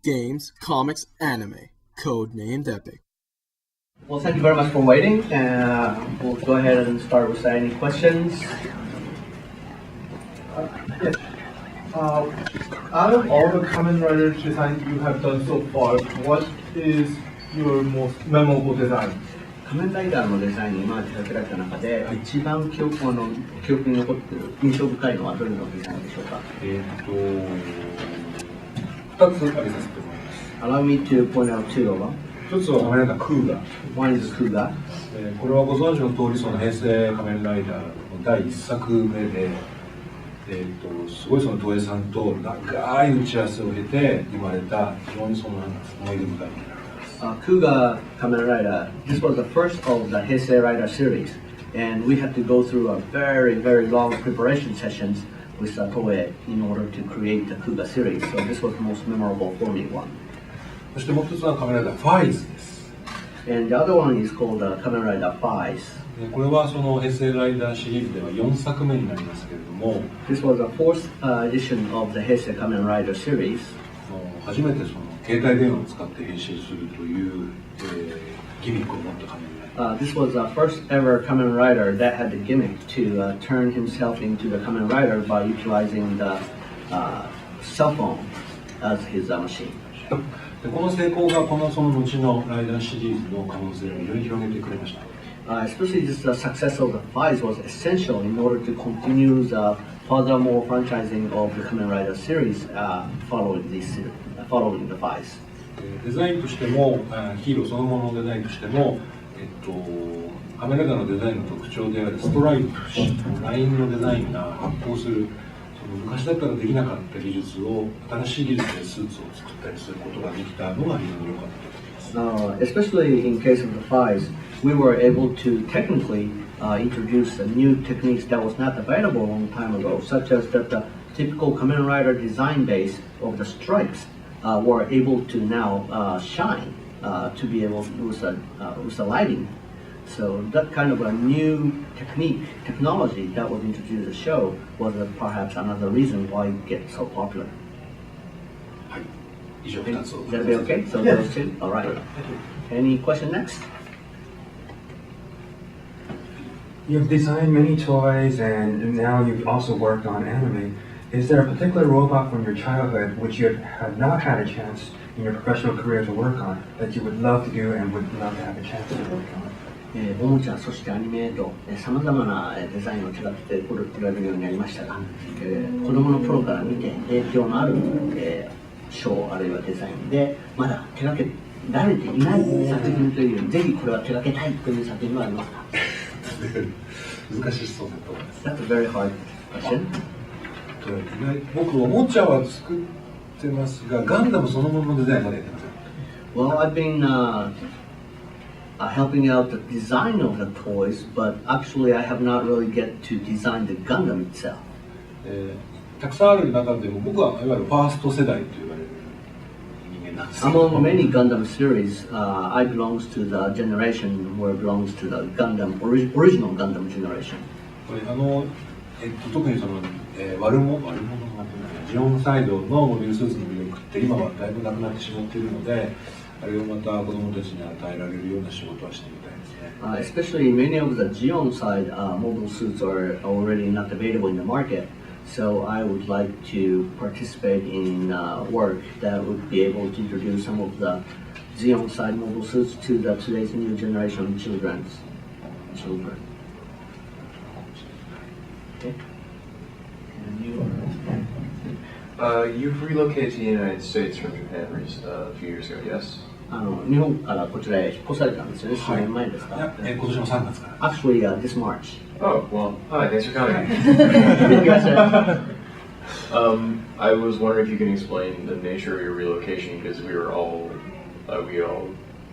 games, comics, anime, codenamed Epic. Well, thank you very much for waiting. We'll go ahead and start with any questions. Yes. Out of all the Kamen Rider designs you have done so far, what is your most memorable design? 仮面ライダーのデザインに今まで手掛けられた中で一番記憶に残っている印象深いのはどれのデザインでしょうか。2つ挙げさせてもらいます。Allow me to point out two of them. 一つは仮面ライダークーガ。One is Kuga. これはご存知の通り、その平成仮面ライダーの第1作目で、すごいその東映さんと長い打ち合わせを経て生まれた非常にその思い出深い。Kuga Kamen Rider. This was the first of the Heisei Rider series, and we had to go through a very, very long preparation sessions with Toei in order to create the Kuga series. So this was the most memorable for me one. そしてもう一つは仮面ライダーファイズです。And the other one is called Kamen Rider D.I.C.E. これはその平成ライダーシリーズでは4作目になりますけれども、This was the fourth edition of the Heisei Kamen Rider series. 初めてその携帯電話を使って変身するという、ギミックを持った仮面ライダー。This was the first ever Kamen Rider that had the gimmick to turn himself into the Kamen Rider by utilizing the cell phone as his machine. でこの成功がこのその後のライダーシリーズの可能性をより広げてくれました。Especially this success of the D.I.C.E. was essential in order to continue the furthermore franchising of the Kamen Rider series following the D.I.C.E. デザインとしても、ヒーローそのもののデザインとしても、カメライダーのデザインの特徴であるストライプ、ラインのデザインが発光する、その昔だったらできなかった技術を、新しい技術でスーツを作ったりすることができたのが非常に良かったと思います。Especially in case of the D.I.C.E., we were able to technically introduce new techniques that was not available a long time ago, such as that the typical Kamen Rider design base of the stripes were able to now shine to be able with the lighting. So that kind of a new technology that was introduced to the show was perhaps another reason why it gets so popular. Is that be okay? So those two? All right. Any question next? You've designed many toys and now you've also worked on anime. Is there a particular robot from your childhood which you have not had a chance in your professional career to work on that you would love to do and would love to have a chance to work on? おもちゃ、そしてアニメとさまざまなデザインを手掛けてこられるようになりましたが、子どもの頃から見て影響のあるショーあるいはデザインでまだ手掛けられていない作品というぜひこれは手掛けたいという作品はありますか？難しそうだと思います。That's a very hard question. 僕おもちゃは作ってますが、ガンダムそのもののデザインまでやってません。Well, I've been helping out the design of the toys, but actually I have not really get to design the Gundam itself. たくさんある中でも僕はいわゆるファースト世代と言われる人間なんですけど。Among many Gundam series, I belongs to the generation where it belongs to the Gundam original Gundam generation. これ特にその悪者のジオンサイドのモビルスーツの魅力って今はだいぶなくなってしまっているので、あれをまた子供たちに与えられるような仕事はしてみたいですね。Especially many of the Gion side mobile suits are already not available in the market. So I would like to participate in work that would be able to introduce some of the Xeon side mobile suits to today's new generation of children. Okay. And you you've relocated to the United States from Japan a few years ago, yes? 日本からこちらへ引っ越されたんですよね。数年前ですか？今年の3月から。Actually, this March. Oh, well, hi, thanks for coming. I was wondering if you can explain the nature of your relocation because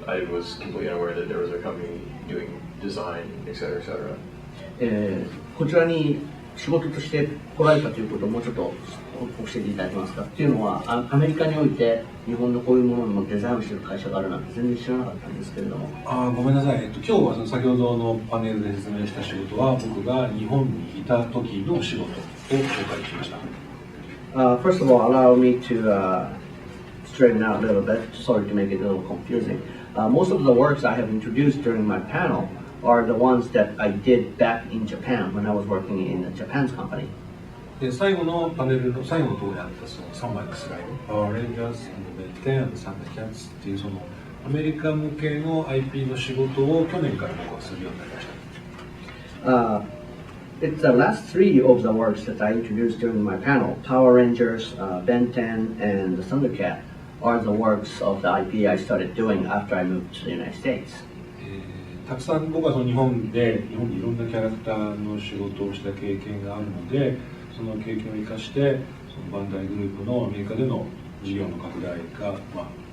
I was completely unaware that there was a company doing design, etc., etc. こちらに仕事として来られたということをもうちょっと教えていただけますか？っていうのはアメリカにおいて日本のこういうもののデザインをしている会社があるなんて全然知らなかったんですけれども。ごめんなさい。今日はその先ほどのパネルで説明した仕事は僕が日本にいた時の仕事を紹介しました。First of all, allow me to straighten out a little bit, sorry to make it a little confusing. Most of the works I have introduced during my panel are the ones that I did back in Japan when I was working in a Japan's company. で最後のパネルの最後のところにあったその3枚のスライド、パワーレンジャーズ、ベンテン、サンダーキャッツっていうそのアメリカ向けの IP の仕事を去年から僕はするようになりました。It's the last three of the works that I introduced during my panel. Power Rangers, Ben 10, and the Thundercat are the works of the IP I started doing after I moved to the United States. たくさん僕はその日本でいろんなキャラクターの仕事をした経験があるので、その経験を生かしてそのバンダイグループのアメリカでの事業の拡大が、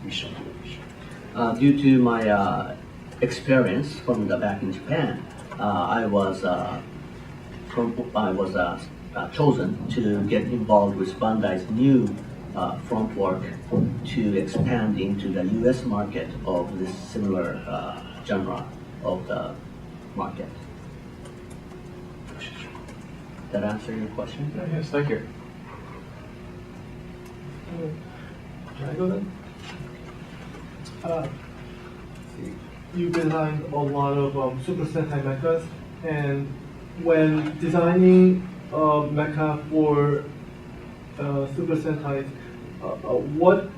ミッションというミッション。Due to my experience from the back in Japan, I was chosen to get involved with Bandai's new front work to expand into the U.S. market of this similar genre of the market. That answer your question? Yes, thank you. Can I go then? You designed a lot of Super Sentai mechas, and when designing a mecha for Super Sentai, what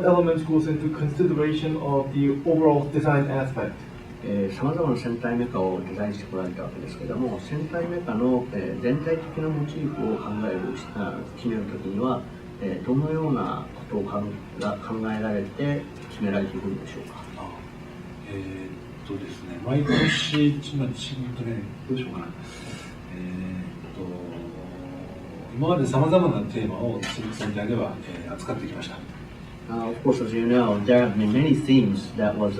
elements goes into consideration of the overall design aspect? さまざまな戦隊メカをデザインしてこられたわけですけれども、戦隊メカの全体的なモチーフを考える決めるときには、どのようなことを考えられて決められていくんでしょうか。ですね、毎年どうしようかな。今までさまざまなテーマを戦隊では扱ってきました。Of course, as you know, there have been many themes that was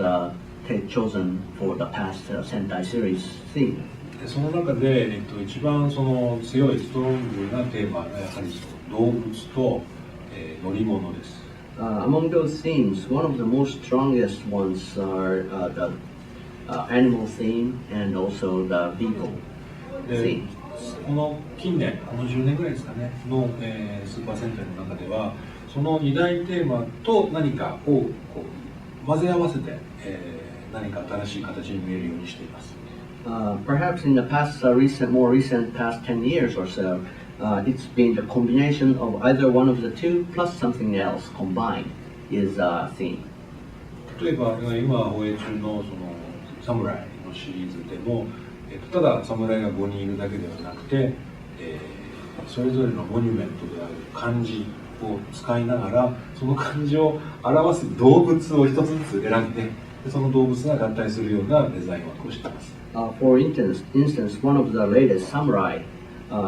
chosen for the past Sentai series theme. その中で、一番その強いストロングなテーマがやはり動物と、乗り物です。Among those themes, one of the most strongest ones are the animal theme and also the vehicle theme. この近年、この10年ぐらいですかね、の、スーパー戦隊の中では、その2大テーマと何かをこう混ぜ合わせて、何か新しい形に見えるようにしています。Perhaps in the past, more recent past 10 years or so, it's been the combination of either one of the two plus something else combined is a theme. 例えば今放映中のそのサムライのシリーズでも、ただ侍が5人いるだけではなくて、それぞれのモニュメントである漢字を使いながらその漢字を表す動物を一つずつ選んで、その動物が合体するようなデザイン枠をしています。For instance, one of the latest samurai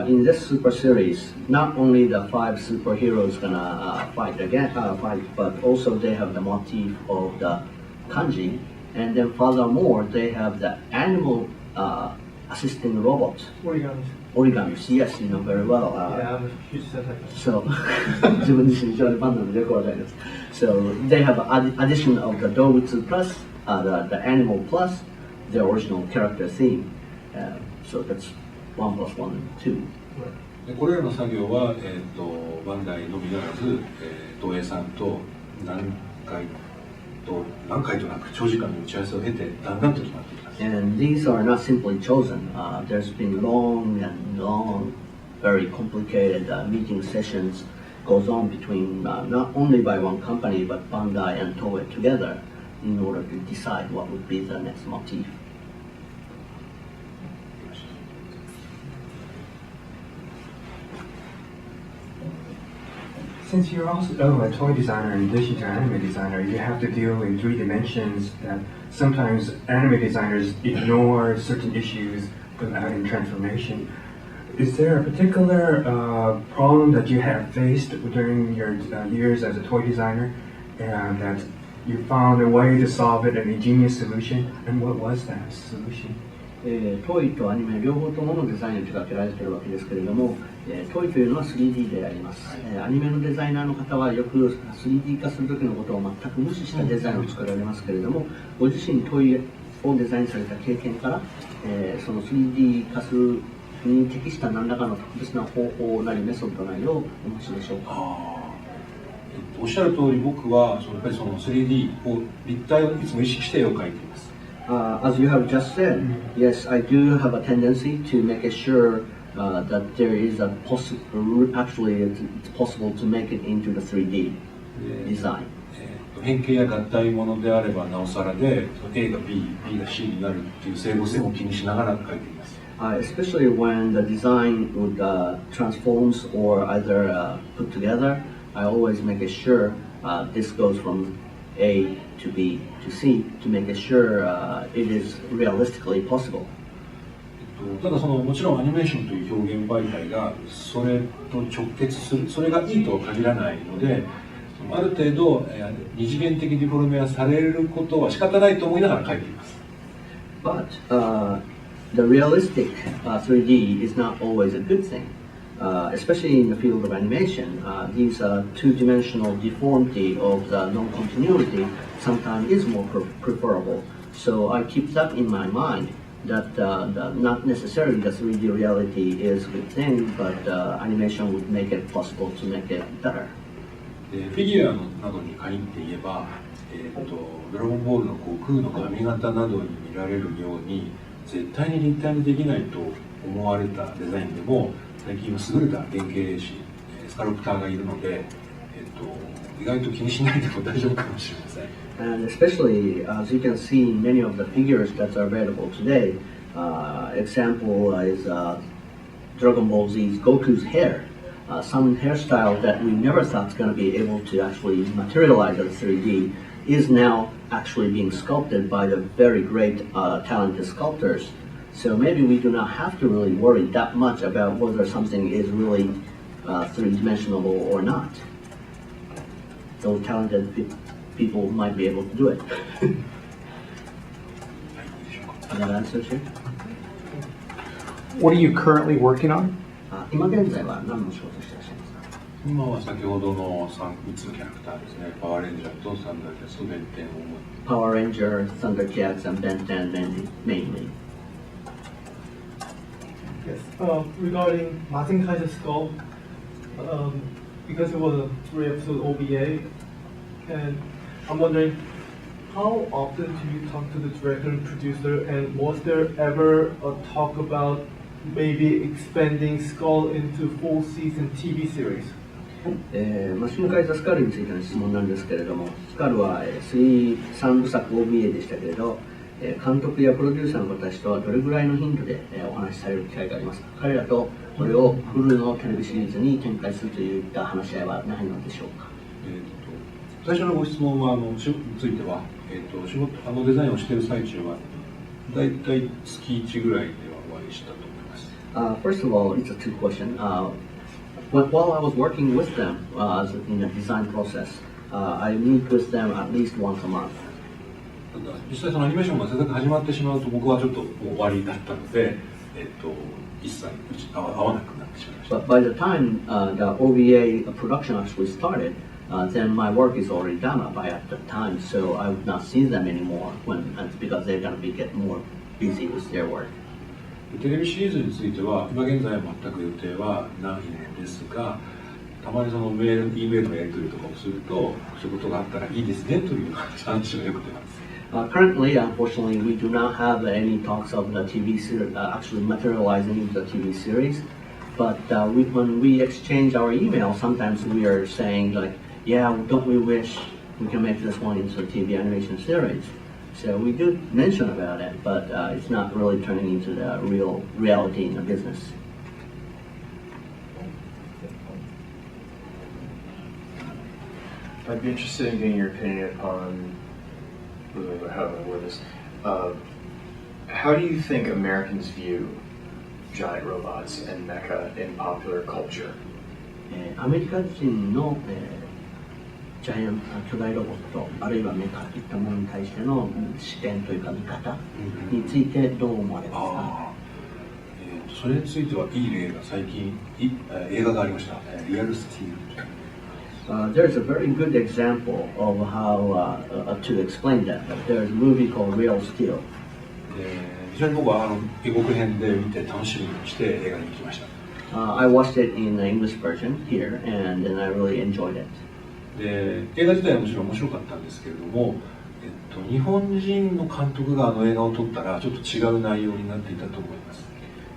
in this super series, not only the 5 superheroes gonna fight, but also they have the motif of the kanji, and then furthermore they have the animal assisting robot. Origamis, yes, you know very well. Yeah, I'm a huge Sentai fan. So, 自分自身非常にファンなのでよくわかります。So they have an addition of the 動物 plus the animal plus the original character theme. So that's 1 plus 1 and 2. でこれらの作業は、バンダイのみならず、東映さんと何回となく長時間の打ち合わせを経てだんだんと決まっています。And these are not simply chosen. There's been long, very complicated meeting sessions goes on between not only by one company but Bandai and Toei together in order to decide what would be the next motif. Since you're also a toy designer in addition to anime designer, you have to deal in 3 dimensions that sometimes anime designers ignore certain issues in transformation. Is there a particular problem that you have faced during your years as a toy designer and that you found a way to solve it, an ingenious solution? And what was that solution? トイとアニメ両方とものデザインを手掛けられているわけですけれども、トイというのは 3D であります。アニメのデザイナーの方はよく 3D 化する時のことを全く無視したデザインを作られますけれども、ご自身トイをデザインされた経験から、その 3D 化するに適した何らかの特別な方法なりメソッドなりをお持ちでしょうか。おっしゃる通り僕はやっぱりその 3D を立体をいつも意識して絵を描いています。As you have just said, yes, I do have a tendency to make it sure that there is a actually it's possible to make it into the 3D design. 変形や合体ものであればなおさらで A が B、B が C になるっていう整合性も気にしながら描いています。Especially when the design would transforms or either put together, I always make it sure this goes from A to B to C to make it sure it is realistically possible. ただもちろんアニメーションという表現媒体がそれと直結する、それがいいとは限らないので、ある程度二次元的ディフォルメはされることは仕方ないと思いながら描いています。But the realistic 3D is not always a good thing, especially in the field of animation. These two-dimensional deformity of the non-continuity sometimes is more preferable. So I keep that in my mind that not necessarily the 3D reality is a good thing, but animation would make it possible to make it better. フィギュアなどに限って言えば、ドラゴンボールの空の髪型などに見られるように絶対に立体にできないと思われたデザインでも最近は優れた原型師スカルプターがいるので、意外と気にしないでも大丈夫かもしれません。And especially as you can see in many of the figures that are available today, example is Dragon Ball Z's Goku's hair. Some hairstyle that we never thought was going to be able to actually materialize as 3D is now actually being sculpted by the very great talented sculptors. So maybe we do not have to really worry that much about whether something is really three-dimensional or not. Those talented people might be able to do it. That answers you? What are you currently working on? 今現在は何の仕事をしていらっしゃいますか？今は先ほどの3つのキャラクターですね。パワーレンジャーとサンダーキャスとベンテンを持って。Power Ranger, Thundercats, and Ben 10 mainly. Yes. Regarding Mazinger skull, because it was a 3-episode OVA, and I'm wondering, how often do you talk to the director and producer, and was there ever a talk about maybe expanding Skull into full season TV series? シンカイザスカルについての質問なんですけれども、スカルは3部作 OVA でしたけれど、監督やプロデューサーの方たちとはどれぐらいの頻度でお話しされる機会がありますか？彼らとこれをフルのテレビシリーズに展開するといった話し合いはないのでしょうか？最初のご質問は仕事については、仕事デザインをしている最中はだいたい月1ぐらいではお会いしたと思います。First of all, it's a two question. While I was working with them in the design process, I meet with them at least once a month. 実際そのアニメーションが制作始まってしまうと僕はちょっともう終わりだったので、一切合わなくなってしまいました。But by the time the OVA production actually started, then my work is already done by at the time, so I would not see them anymore because they're going to get more busy with their work. テレビシリーズについては今現在は全く予定はないんですが、たまにそのEメールのやり取りとかをすると仕事があったらいいですねという話がよく出ます。Currently, unfortunately, we do not have any talks of the TV series actually materializing into the TV series. But when we exchange our email, sometimes we are saying like, "Yeah, don't we wish we can make this one into a TV animation series?" So we do mention about it, but it's not really turning into the real reality in the business. I'd be interested in getting your opinion upon how to word this. How do you think Americans view giant robots and mecha in popular culture? アメリカ人の、ジャイアン巨大ロボットあるいはメカといったものに対しての視点というか見方についてどう思われますか？それについてはいい例が最近映画がありました。リアルスティール。There's a very good example of how to explain that. There's a movie called Real Steel. 非常に僕は英国編で見て楽しみにして映画に行きました。I watched it in the English version here, and I really enjoyed it. で映画自体はもちろん面白かったんですけれども、日本人の監督があの映画を撮ったらちょっと違う内容になっていたと思います。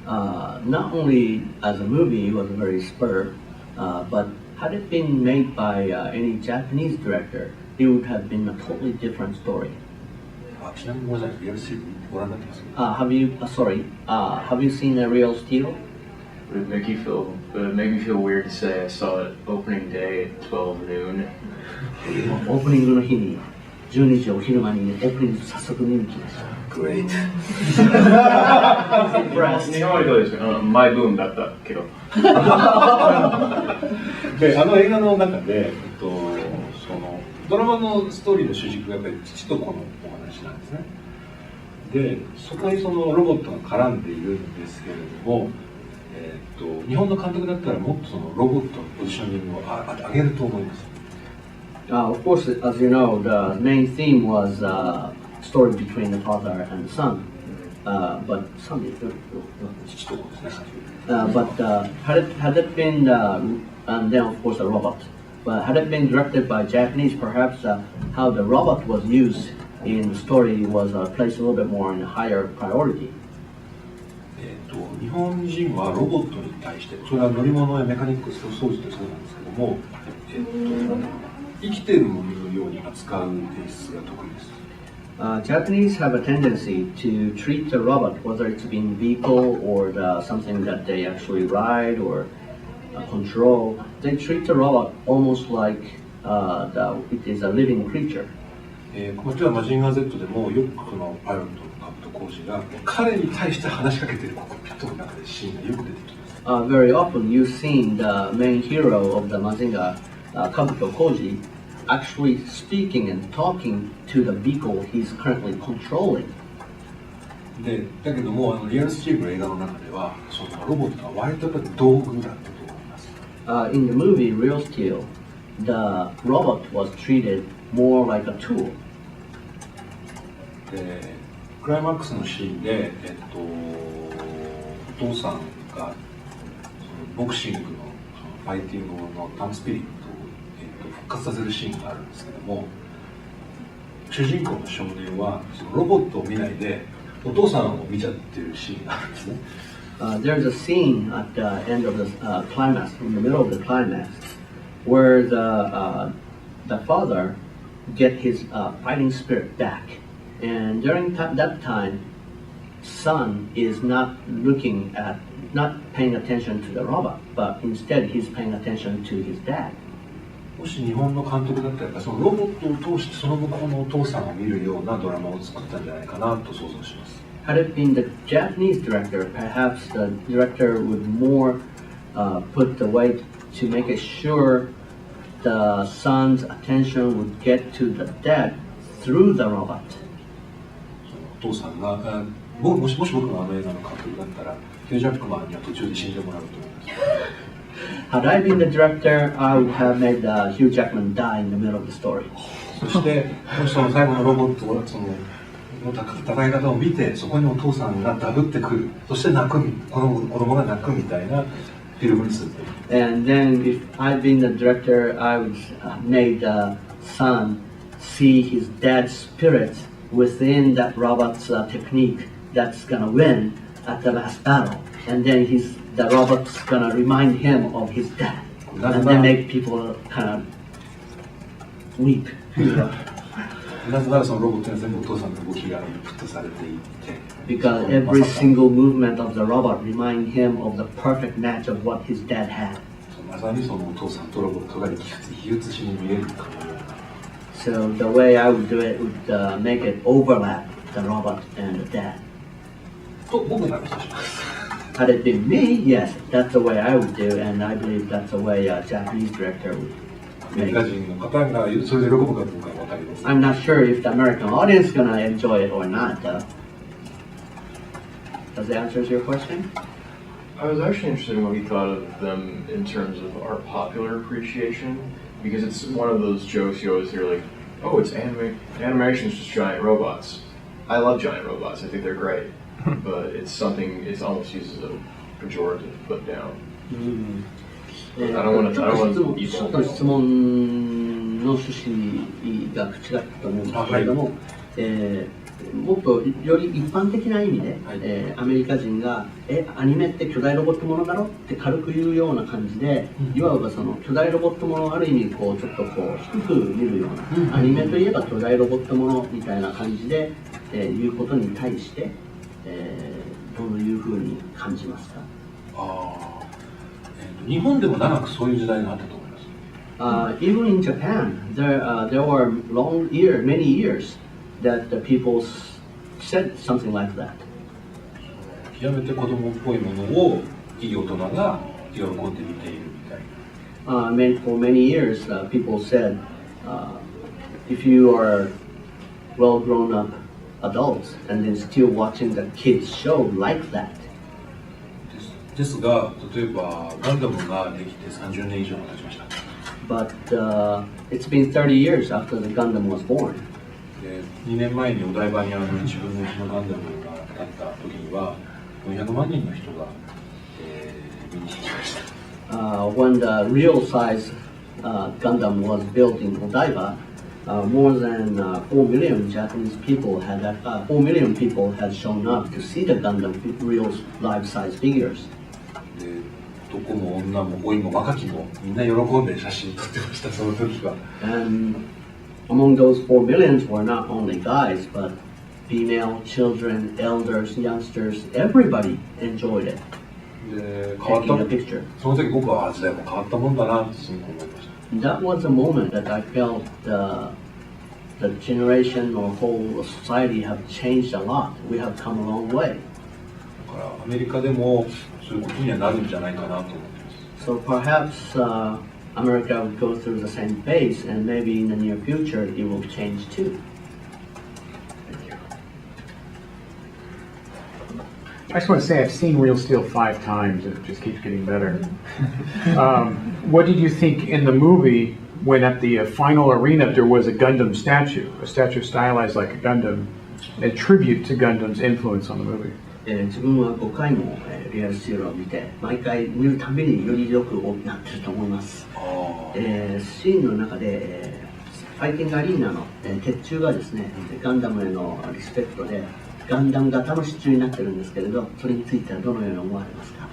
Not only as a movie, it was very spur, but had it been made by any Japanese director, it would have been a totally different story. ちなみにごめんなさい、リアルスティールご覧になってます？ Have you seen A Real Steel? Would it make me feel weird to say I saw it opening day at 12 noon? オープニングの日に12時お昼間にオープニング早速見に来ました。Great. 日本はどうですか？マイブームだったけど。で、あの映画の中で、そのドラマのストーリーの主軸がやっぱり父と子のお話なんですね。で、そこにそのロボットが絡んでいるんですけれども、日本の監督だったらもっとそのロボットのポジショニングを上げると思います。Of course, as you know, the main theme was story between the father and the son. But had it been, and then of course a robot. But had it been directed by Japanese, perhaps how the robot was used in the story was placed a little bit more in a higher priority. 日本人はロボットに対して、それは乗り物やメカニックスと総じてそうなんですけども、生きているもののように扱う演出が得意です。Japanese have a tendency to treat the robot, whether it's being vehicle or something that they actually ride or control, they treat the robot almost like it is a living creature. こちらマジンガー Z でもよくこのパイロットのカブトコウジが彼に対して話しかけているコックピットの中でシーンがよく出てきます。Very often you've seen the main hero of the Mazinger, Kabuto Koji, actually speaking and talking to the vehicle he's currently controlling. で、だけどもリアルスチールの映画の中ではそのロボットは割とやっぱり道具だったと思います。In the movie Real Steel, the robot was treated more like a tool. で、クライマックスのシーンで、お父さんがそのボクシングのファイティングのタンスピリットを、復活させるシーンがあるんですけども、主人公の少年はそのロボットを見ないでお父さんを見ちゃってるシーンがあるんですね。There's a scene at the end of the climax, in the middle of the climax, where the father get his fighting spirit back, and during that time, son is not paying attention to the robot, but instead he's paying attention to his dad. もし日本の監督だったらそのロボットを通してその向こうのお父さんを見るようなドラマを作ったんじゃないかなと想像します。Had it been the Japanese director, perhaps the director would more put the weight to make it sure the son's attention would get to the dad through the robot. お父さんがもし僕があの映画の監督だったらヒュージャックマンには途中で死んでもらうと思います。Had I been the director, I would have made Hugh Jackman die in the middle of the story. そしてもしその最後のロボットをその戦い方を見てそこにお父さんがダブってくる、そして泣く、子供が泣くみたいなフィルムにする。And then if I'd been the director, I would made the son see his dad's spirit within that robot's technique that's gonna win at the last battle. And then the robot's gonna remind him of his dad. And then make people kind of weep. なぜならそのロボットに全部お父さんの動きがインプットされていて。Because every single movement of the robot remind him of the perfect match of what his dad had. まさにそのお父さんとロボットが比喩しに見えるかのような。So the way I would do it would make it overlap the robot and the dad. と僕ならそうします。Had it been me, yes, that's the way I would do, and I believe that's the way a Japanese director would. アメリカ人の方がそれで喜ぶかどうかわかります。I'm not sure if the American audience is gonna enjoy it or not. Does that answer your question? I was actually interested in what he thought of them in terms of our popular appreciation, because it's one of those jokes you always hear like, oh, it's anime. Animation's just giant robots. I love giant robots. I think they're great, but it's almost used as a pejorative, put down. I don't want to ちょっと質問の趣旨が違ったと思うんですけれども、もっとより一般的な意味で、アメリカ人がアニメって巨大ロボットものだろって軽く言うような感じで、いわばその巨大ロボットものをある意味こうちょっとこう低く見るような、アニメといえば巨大ロボットものみたいな感じで、言うことに対して、どういうふうに感じますか？日本でも長くそういう時代があったと思います。Even in Japan, there were many years that the people said something like that. 極めて子供っぽいものをいい大人が喜んで見ているみたいな。For many years, people said, if you are well grown up adults and then still watching the kids show like that. ですが、例えばガンダムができて30年以上経ちました。But it's been 30 years after the Gundam was born. 2年前にお台場に1分の1のガンダムが建った時には400万人の人が、見に来ました。When the real size Gundam was built in Odaiba, more than 4 million Japanese people 4 million people had shown up to see the Gundam real life-size figures. 男も女も老いも若きもみんな喜んで写真撮ってました、その時は。And among those 4 millions were not only guys, but female, children, elders, youngsters, everybody enjoyed it. で、変わった。その時僕は時代も変わったもんだなってすごく思いました。That was a moment that I felt the generation or whole society have changed a lot. We have come a long way. だからアメリカでもそういうことにはなるんじゃないかなと思ってます。So perhaps America will go through the same phase, and maybe in the near future it will change too. I just want to say I've seen Real Steel 5 times, and it just keeps getting better. What did you think in the movie when at the final arena there was a Gundam statue, a statue stylized like a Gundam, a tribute to Gundam's influence on the movie? 自分は5回もリアルスチールを見て、毎回見るたびによりよくなってると思います。シーンの中で、ファイティングアリーナの鉄柱がですね、ガンダムへのリスペクトで、ガンダム型の支柱になってるんですけれど、それについてはどのように思われますか？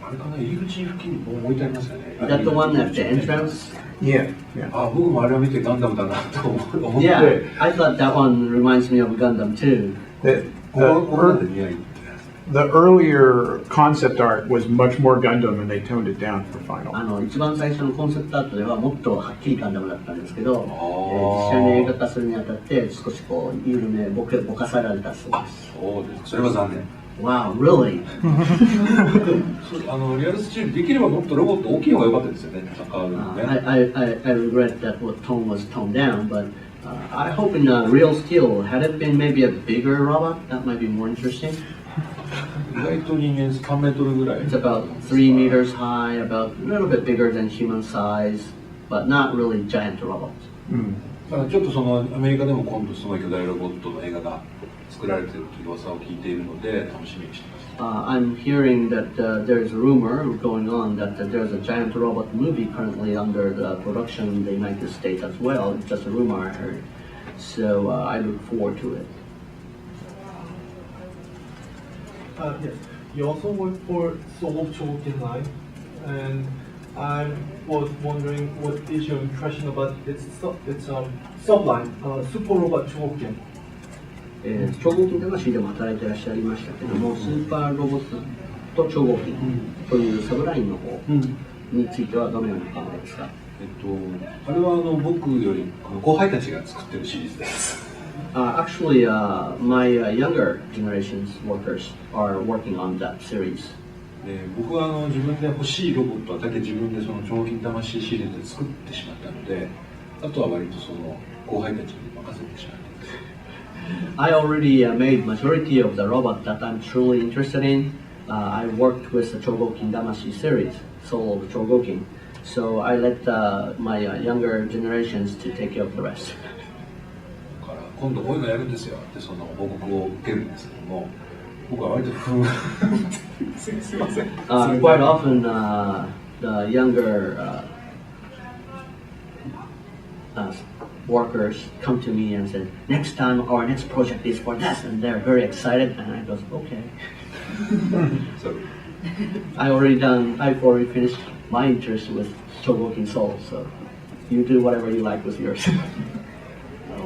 あれかな、入り口付近に置いてありますよね。Is that the one at the entrance? Yeah. 僕もあれを見てガンダムだなと思って。Yeah, I thought that one reminds me of Gundam too. The earlier concept art was much more Gundam, and they toned it down for final. 一番最初のコンセプトアートではもっとはっきりガンダムだったんですけど、実際に映画化するにあたって少しこう緩めぼかされたそうです。そうです。それは残念。Wow, really? リアルスチールできればもっとロボット大きい方が良かったですよね。I regret that what tone was toned down, but I hope in Real Steel, had it been maybe a bigger robot, that might be more interesting. 意外と人間3メートルぐらい。It's about 3 meters high, about a little bit bigger than human size, but not really giant robots. だからちょっとそのアメリカでも今度すごい巨大ロボットの映画が作られているという噂を聞いているので楽しみにしています。I'm hearing that there's a rumor going on that there's a giant robot movie currently under the production in the United States as well. It's just a rumor I heard. So I look forward to it. Yes. You also work for Soul Chokin Line, and I was wondering what is your impression about its subline, Super Robot Chokin. 超合金魂でも働いていらっしゃいましたけども、スーパーロボットと超合金というサブラインの方についてはどのように考えますか？あれは僕より後輩たちが作ってるシリーズです。Actually, my younger generation's workers are working on that series. 僕は自分で欲しいロボットは大体自分でその超合金魂シリーズで作ってしまったので、あとは割とその後輩たちに任せてしまって。I already made majority of the robot that I'm truly interested in. I worked with the Chogokin Damashi series, Soul of Chogokin. So I let my younger generations to take care of the rest. だから今度こういうのやるんですよってその報告を受けるんですけども、僕は割とすいません。Quite often the younger workers come to me and said, next time our next project is for this, and they're very excited, and I goes, okay. So, I've already finished my interest with Shōgeki Soul, so you do whatever you like with yours.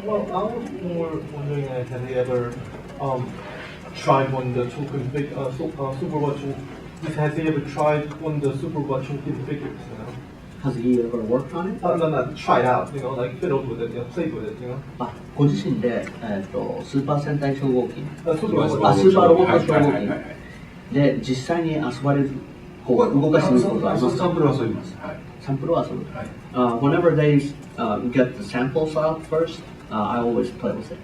Well, I was more wondering, have you ever tried one of the token Super Watch? Has he ever tried one of the Super Watch figures? Has he ever worked on it? No, tried out. Like fiddled with it, played with it. ご自身で、スーパー戦隊超合金、スーパースーパーロボット超合金で実際に遊ばれる、こう動かしてみることはありますか？サンプルは遊びます。はい。サンプルは遊ぶ。Whenever they get the samples out first, I always play with it.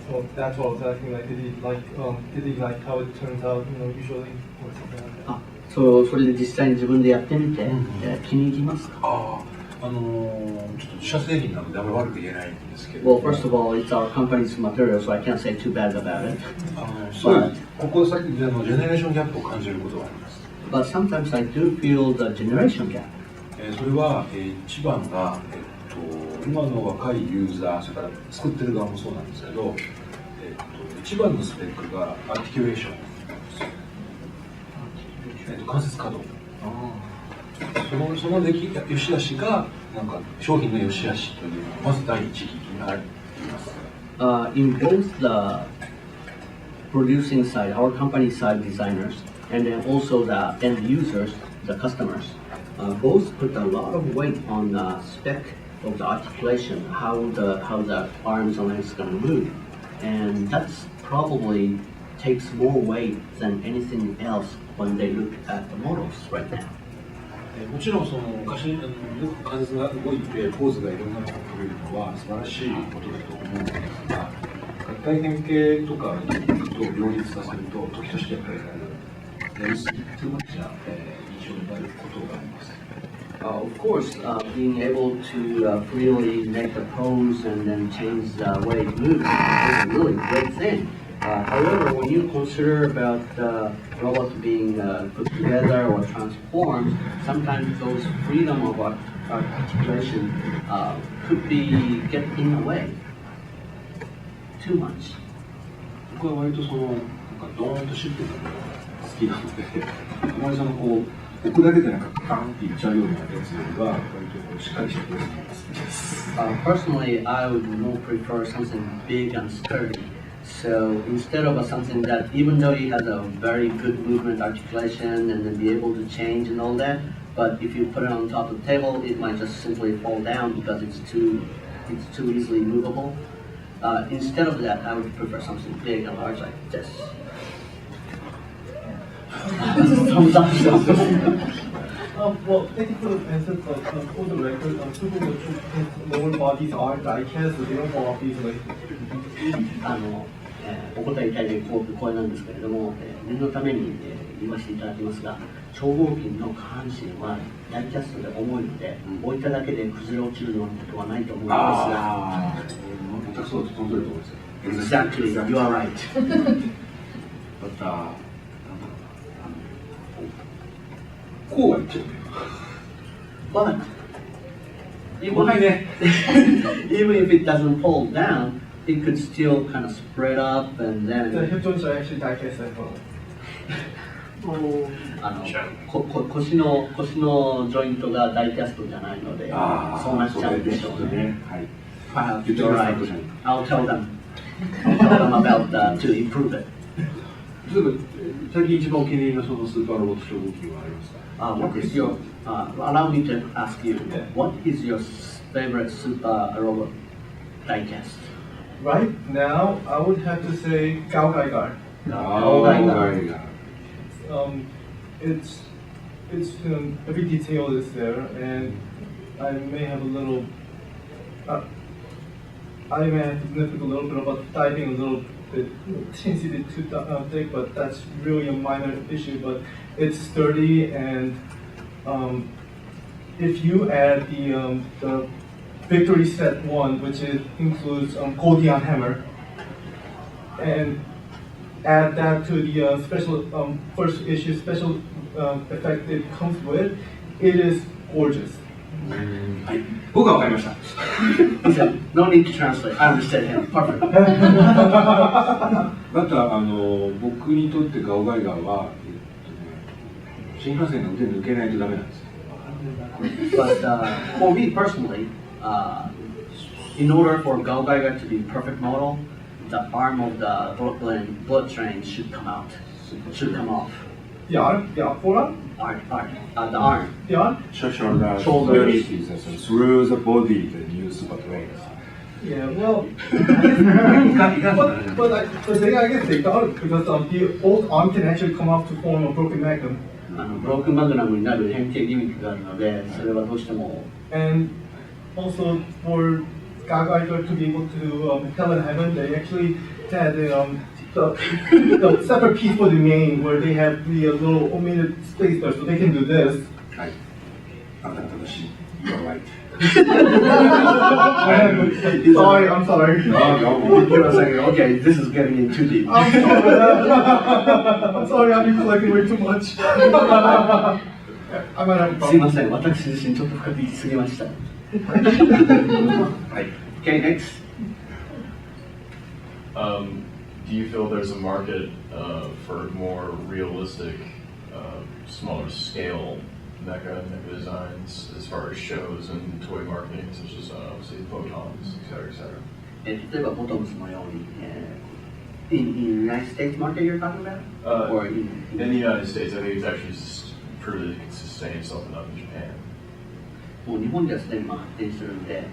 So that's what I was asking. Like, did he like how it turns out? Usually or something like that. それで実際に自分でやってみて、気に入りますか？ちょっと自社製品なのであまり悪く言えないんですけど。Well, first of all, it's our company's material, so I can't say too bad about it. ここ先でジェネレーションギャップを感じることがあります。But sometimes I do feel the generation gap. それは、一番が、今の若いユーザー、それから作ってる側もそうなんですけど、一番のスペックがアーティキュレーションなんですよ。関節可動。その良し悪しがなんか商品の良し悪しというのがまず第一義になります。In both the producing side, our company side designers, and then also the end users, the customers, both put a lot of weight on the spec of the articulation, how the arms and legs going to move, and that's probably takes more weight than anything else when they look at the models right now. もちろんその昔よく関節が動いてポーズがいろんなのが取れるのは素晴らしいことだと思うんですが、合体変形とかと両立させると時としてやっぱりやりすぎtoo muchな印象になることがあります。Of course, being able to freely make the pose and then change the way it moves is a really great thing. However, when you consider about the robot being put together or transformed, sometimes those freedom of articulation could be get in the way too much. 僕は割とそのなんかドーンとシンプルなのが好きなので、あまりそのこう置くだけでなんかガンっていっちゃうようなやつよりは割としっかりしたポーズが好きです。Personally, I would more prefer something big and sturdy. So instead of something that, even though it has a very good movement articulation and then be able to change and all that, but if you put it on top of the table, it might just simply fall down because it's too easily movable. Instead of that, I would prefer something big and large like this. Thumbs up. Well, thank you for the answer, but for the record, Super Watch lower bodies are die-cast, so they don't fall off easily. お答えいただいてこれなんですけれども、念のために、言わせていただきますが、超合金の下半身はダイキャストで重いので、置いただけで崩れ落ちるようなことはないと思いますが。全くそうだと思います。Exactly, you are right. But こうはいっちゃう。But even if it doesn't fall down, it could still kind of spread up and then. The hip joints are actually die-cast as well. 腰のジョイントがダイキャストじゃないので、そうなっちゃうでしょうね。Perhaps you're right. I'll tell them about to improve it. 最近一番お気に入りのそのスーパーロボット超合金はありますか？What is your? Allow me to ask you. What is your favorite super robot diecast? Right now, I would have to say Gao Gaigar. It's every detail is there, and I may have a little. I may have to nitpick a little bit about typing a little bit, teensy bit too thick, but that's really a minor issue. But it's sturdy, and if you add the Victory Set 1, which includes Goldion Hammer, and add that to the special first issue special effect it comes with, it is gorgeous. はい、僕は分かりました。He said, no need to translate. I understand him. Perfect. また僕にとってガオガイガーは、新幹線の腕抜けないとダメなんです。But for me personally, in order for Gao Gaiga to be perfect model, the arm of the blood train should come out, should come off. The arm? The forearm? The arm. The arm? Shoulders. Through the body, the new super trains. Yeah, well, but then I guess they got it because both arm can actually come off to form a broken magnum. ブロークンマグナムになる変形ギミックがあるので、それはどうしても。And also for Gaga to be able to Hell in Heaven, they actually had the separate piece for the main where they have the little omitted space there, so they can do this. はい。あなた正しい。You're right. Sorry, I'm sorry. Give us a second. Okay, this is getting in too deep. I'm sorry, I've been collecting way too much. I might have a すいま problem. せん、私自身ちょっと深く言い過ぎました。はい。Okay, next. Do you feel there's a market for more realistic, smaller scale mecha designs as far as shows and toy marketing, such as obviously photons, etc., etc.? 例えばボトムズのように、in United States market you're talking about? Or in the United States, I think it's actually just proved that it can sustain itself enough in Japan. もう日本ではすでに発展してるんで、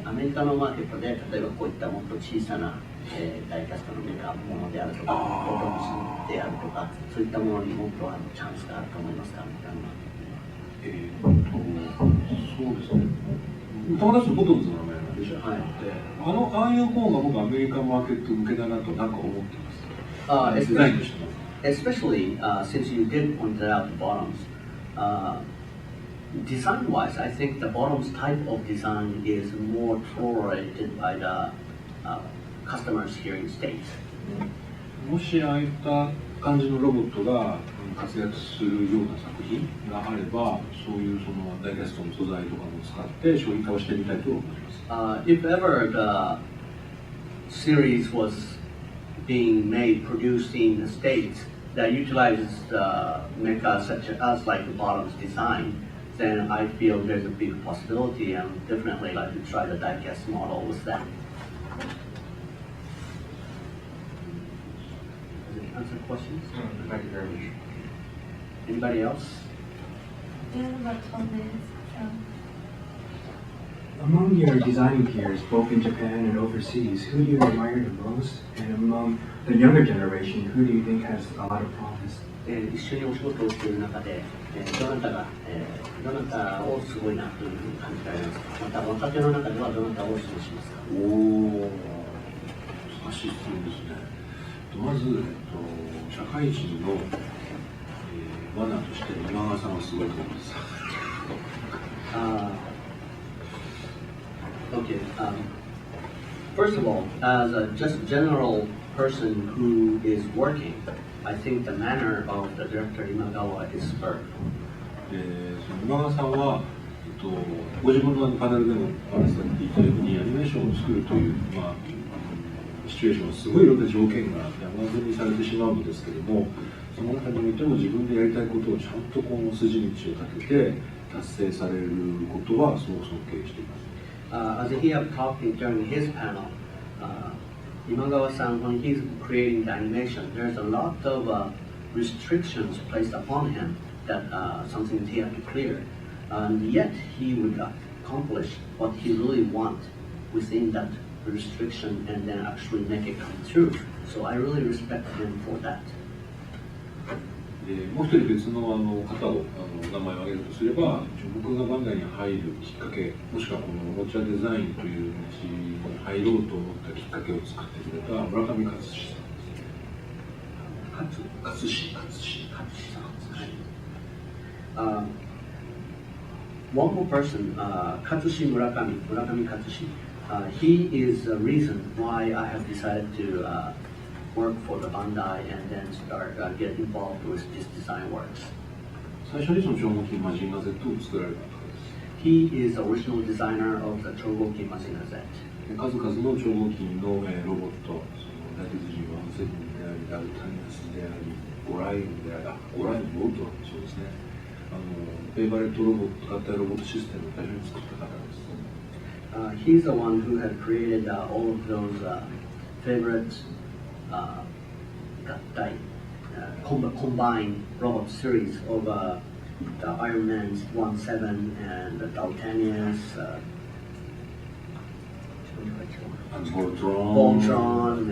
アメリカのマーケットで例えばこういったもっと小さな、ダイキャストのメカものであるとか、ボトムスであるとか、そういったものにもっとチャンスがあると思いますか、アメリカのマーケットには。そうですね。友達のボトムズの名前なんでしょ。はい。ああいう方が僕アメリカマーケット向けだなとなんか思ってます。デザインとしても。Especially since you did point out the bottoms. Design-wise, I think the bottoms type of design is more tolerated by the customers here in States. もしああいった感じのロボットが活躍するような作品があれば、そういうそのダイキャストの素材とかも使って商品化をしてみたいと思います。If ever the series was being made, produced in the States that utilizes the mecha such as like the bottoms design, then I feel there's a big possibility and definitely like to try the diecast model with them. Does it answer questions? Thank you very much. Anybody else? We have about 12 minutes. Among your designing peers, both in Japan and overseas, who do you admire the most? And among the younger generation, who do you think has a lot of promise? 一緒にお仕事をしている中で、どなたをすごいなというふうに感じられますか。また若手の中ではどなたをお過ごしますか。おお、難しい質問ですね。まず、社会人の、マナーとして今川さんはすごいと思います。Okay. First of all, as a just general person who is working, I think the manner of the director Imagawa is superb. 今川さんは、ご自分のパネルでもお話しされていたようにアニメーションを作るという、シチュエーションはすごいいろんな条件が山積みされてしまうのですけれども、その中においても自分でやりたいことをちゃんとこの筋道を立てて達成されることはすごく尊敬しています。As he have talked during his panel, Imagawa-san, when he's creating the animation, there's a lot of restrictions placed upon him that something he has to clear, and yet he would accomplish what he really wants within that restriction and then actually make it come true. So I really respect him for that. もう一人別の方を名前を挙げるとすれば、僕がバンダイに入るきっかけ、もしくはこのおもちゃデザインという道に入ろうと思ったきっかけを作ってくれた村上勝志さんです。勝志さん。One more person, Katsushi Murakami Katsushi. He is the reason why I have decided to work for the Bandai and then start get involved with this design works. 最初にその超合金マジンガー Z を作られた方です。He is the original designer of the Shōgeki Mazinger Z. 数々の超合金のロボット、その大鉄人はセブンであり、ダルタニアスであり、ゴライオンであり、ゴライオンボートはそうですね。フェイバレットロボット、合体ロボットシステムを最初に作った方です。He's the one who had created all of those favorite combined robot series of the Iron Man's 1-7 and the Daltanius, Voltron,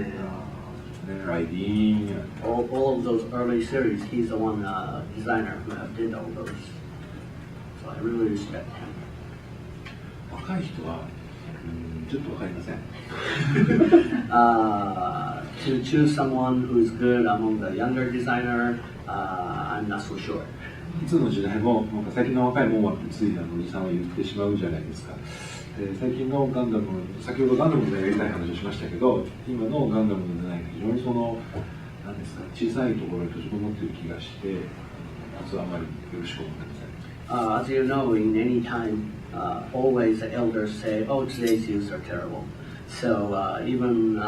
and Raidin. All of those early series. He's the one designer who did all those. So I really respect him. 若い人は、ちょっとわかりません。To choose someone who's good among the younger designer, I'm not so sure. いつの時代も、なんか最近の若いもんはついおじさんは言ってしまうじゃないですか。最近のガンダム、先ほどガンダムのやりたい話をしましたけど、今のガンダムのデザインが非常になんですか、小さいところに閉じこもっている気がして、実はあまりよろしく思ってません。As you know, in any time, always the elders say, "Oh, today's youths are terrible." So even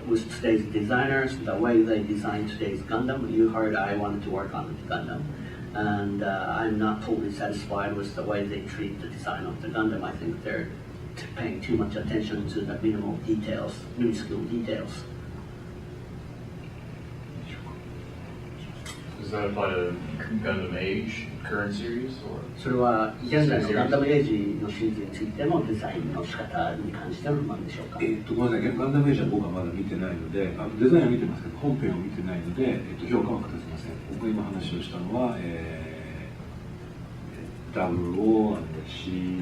with today's designers, the way they design today's Gundam, you heard I wanted to work on the Gundam, and I'm not totally satisfied with the way they treat the design of the Gundam. I think they're paying too much attention to the minimal details, minuscule details. Does that apply to Gundam Age, current series, or? それは現在のガンダムエイジのシリーズについてのデザインの仕方に関しての不満でしょうか。ごめんなさい、ガンダムエイジは僕はまだ見てないので、デザインは見てますけど、本編を見てないので、評価は下せません。僕が今話をしたのは、00 C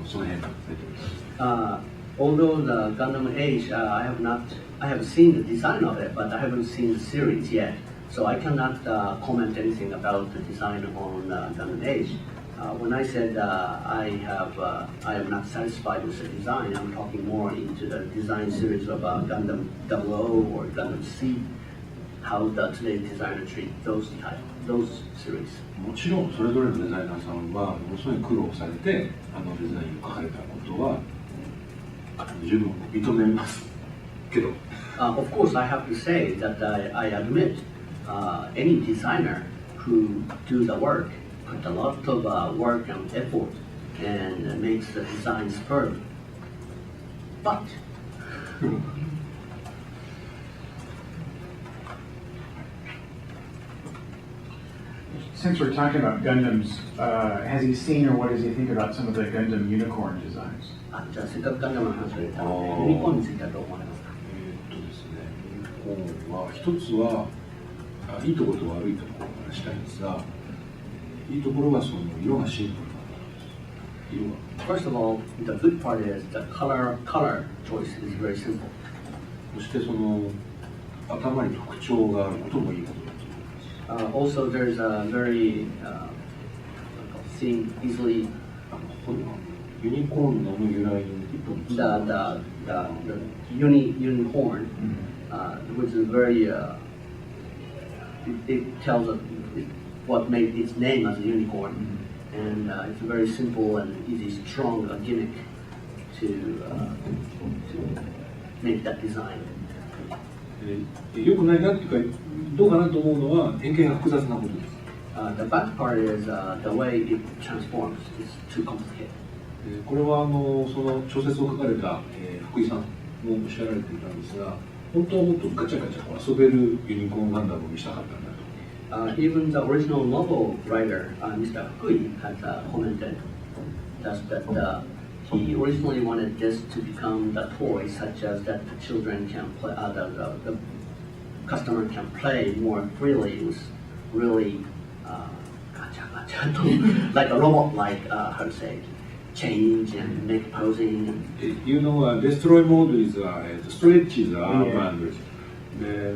その辺のタイトルです。Although the Gundam Age, I have seen the design of it, but I haven't seen the series yet. So I cannot comment anything about the design on Gundam Age. When I said I am not satisfied with the design, I'm talking more into the design series of Gundam 00 or Gundam C. How does today's designer treat those series? もちろんそれぞれのデザイナーさんはものすごい苦労されてデザインを描かれたことは十分認めますけど。Of course, I have to say that I admit any designer who do the work put a lot of work and effort and makes the design superb. But since we're talking about Gundams, has he seen or what does he think about some of the Gundam unicorn designs? じゃあせっかくガンダムの話が出たので、ユニコーンについてはどう思われますか？ですね、ユニコーンは一つはいいところと悪いところを話したいんですが、いいところはその色がシンプルな色が。First of all, the good part is the color choice is very simple. そしてその頭に特徴があることもいいことだと思います。Also, there's a very seen easily ユニコーンの由来に一本 the unicorn, which is very it tells us what made its name as a unicorn, and it's a very simple and easy, strong gimmick to make that design. よくないなっていうか、どうかなと思うのは変形が複雑なことです。The bad part is the way it transforms is too complicated. これはその小説を書かれた、福井さんもおっしゃられていたんですが、本当はもっとガチャガチャ遊べるユニコーンガンダムを見せたかったんだと。Even the original novel writer, Mr. Fukui, had commented that he originally wanted this to become the toy, such as that the children can play, the customer can play more freely with really like a robot, like how to say, change and make posing. You know, destroy mode is stretch is arm で、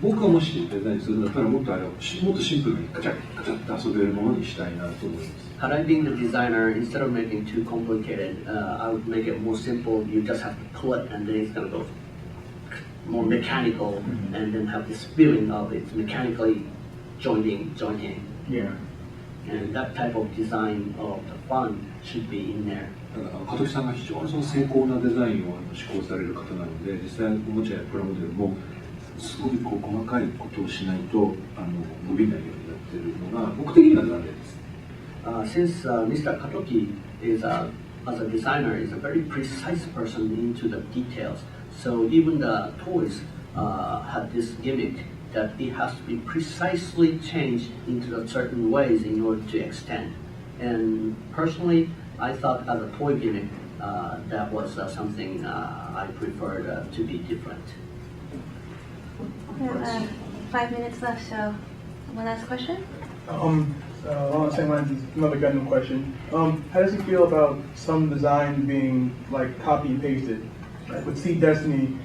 僕がもしデザインするんだったらもっとシンプルにガチャガチャって遊べるものにしたいなと思います。Had I been the designer, instead of making too complicated, I would make it more simple. You just have to pull it, and then it's gonna go more mechanical, and then have this feeling of it's mechanically jointing. Yeah. and that type of design of the font should be in there. 加藤さんが非常にその精巧なデザインを施行される方なので、実際おもちゃやプラモデルもすごくこう細かいことをしないと伸びないようになっているのが僕的には残念です。Since Mr. Katoki is as a designer is a very precise person into the details, so even the toys had this gimmick that it has to be precisely changed into the certain ways in order to extend. And personally, I thought as a toy gimmick, that was something I preferred to be different. We have 5 minutes left, so one last question? Along the same lines as another Gundam question. How does he feel about some design being like copy and pasted? Like with Seed Destiny,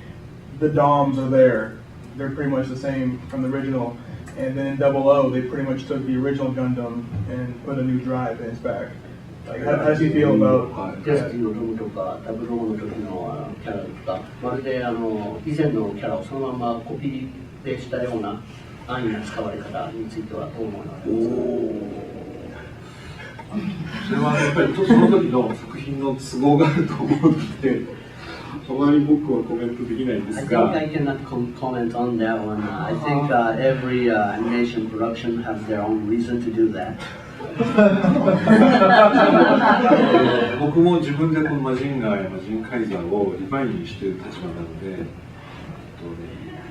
the DOMs are there. They're pretty much the same from the original. And then in 00, they pretty much took the original Gundam and put a new drive in its back. Like, how does he feel about デスティのロムとか00の時のキャラとか、まるで以前のキャラをそのままコピーペーしたような安易な使われ方についてはどう思われますか？それはやっぱりその時の作品の都合があると思うので、あまり僕はコメントできないんですが。I think I cannot comment on that one. I think every animation production has their own reason to do that. 僕も自分でこのマジンガーやマジンカイザーをリファインしている立場なので、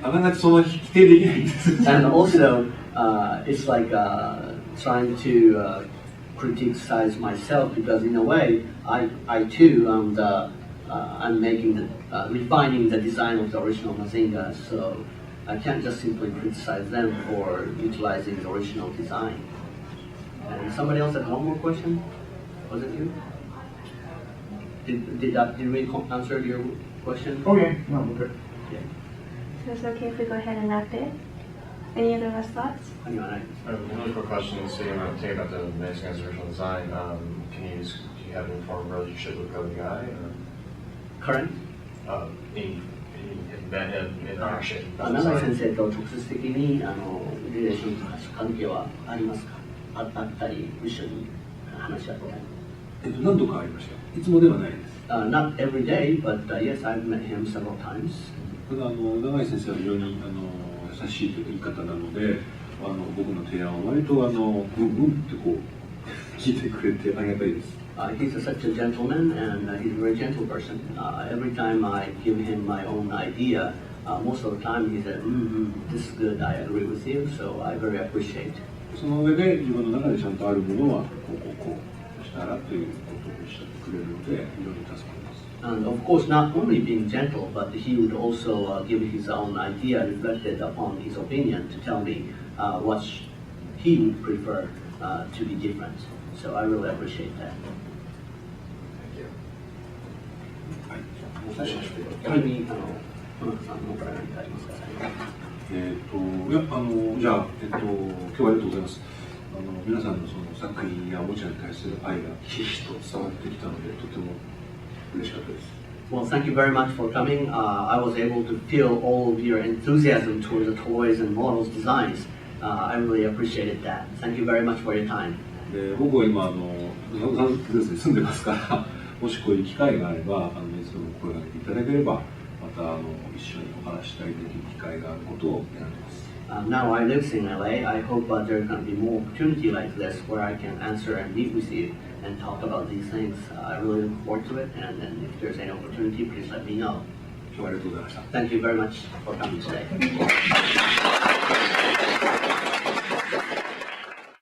あながちその否定できないんです。And also, it's like trying to criticize myself because in a way, I too I'm making refining the design of the original Mazinger, so I can't just simply criticize them for utilizing the original design. And somebody else had one more question? Was it you? Did we answer your question? Oh yeah, no, we're good. Yeah. So it's okay if we go ahead and wrap it? Any other last thoughts? Anyway, I have a really quick question. So you want to take about the Mazinger's original design. Do you have any form of relationship with Code Guy? current? In interaction. 永井先生と直接的にリレーション関係はありますか？あったり一緒に話し合ったり。何度かありました。いつもではないです。Not every day, but yes, I've met him several times. ただ永井先生は非常に優しいという言い方なので、僕の提案を割とうんってこう聞いてくれてありがたいです。He's such a gentleman, and he's a very gentle person. Every time I give him my own idea, most of the time he said, "This is good. I agree with you." So I very appreciate. その上で自分の中でちゃんとあるものはこうしたらということをおっしゃってくれるので非常に助かります。And of course, not only being gentle, but he would also give his own idea reflected upon his opinion to tell me what he would prefer to be different. So I really appreciate that. 仮に野中さんのから何かありますか？じゃあ今日はありがとうございます。皆さんのその作品やおもちゃに対する愛がひしひしと伝わってきたのでとても嬉しかったです。Well, thank you very much for coming. I was able to feel all of your enthusiasm towards the toys and models designs. I really appreciated that. Thank you very much for your time. で僕は今ザンズに住んでますからもしこういう機会があればいつでも声をかけていただければまた一緒にお話したいという機会があることを願っています。Now I live in LA. I hope there's going to be more opportunity like this where I can answer and meet with you and talk about these things. I really look forward to it. And then if there's any opportunity, please let me know. 今日はありがとうございました。 Thank you very much for coming today.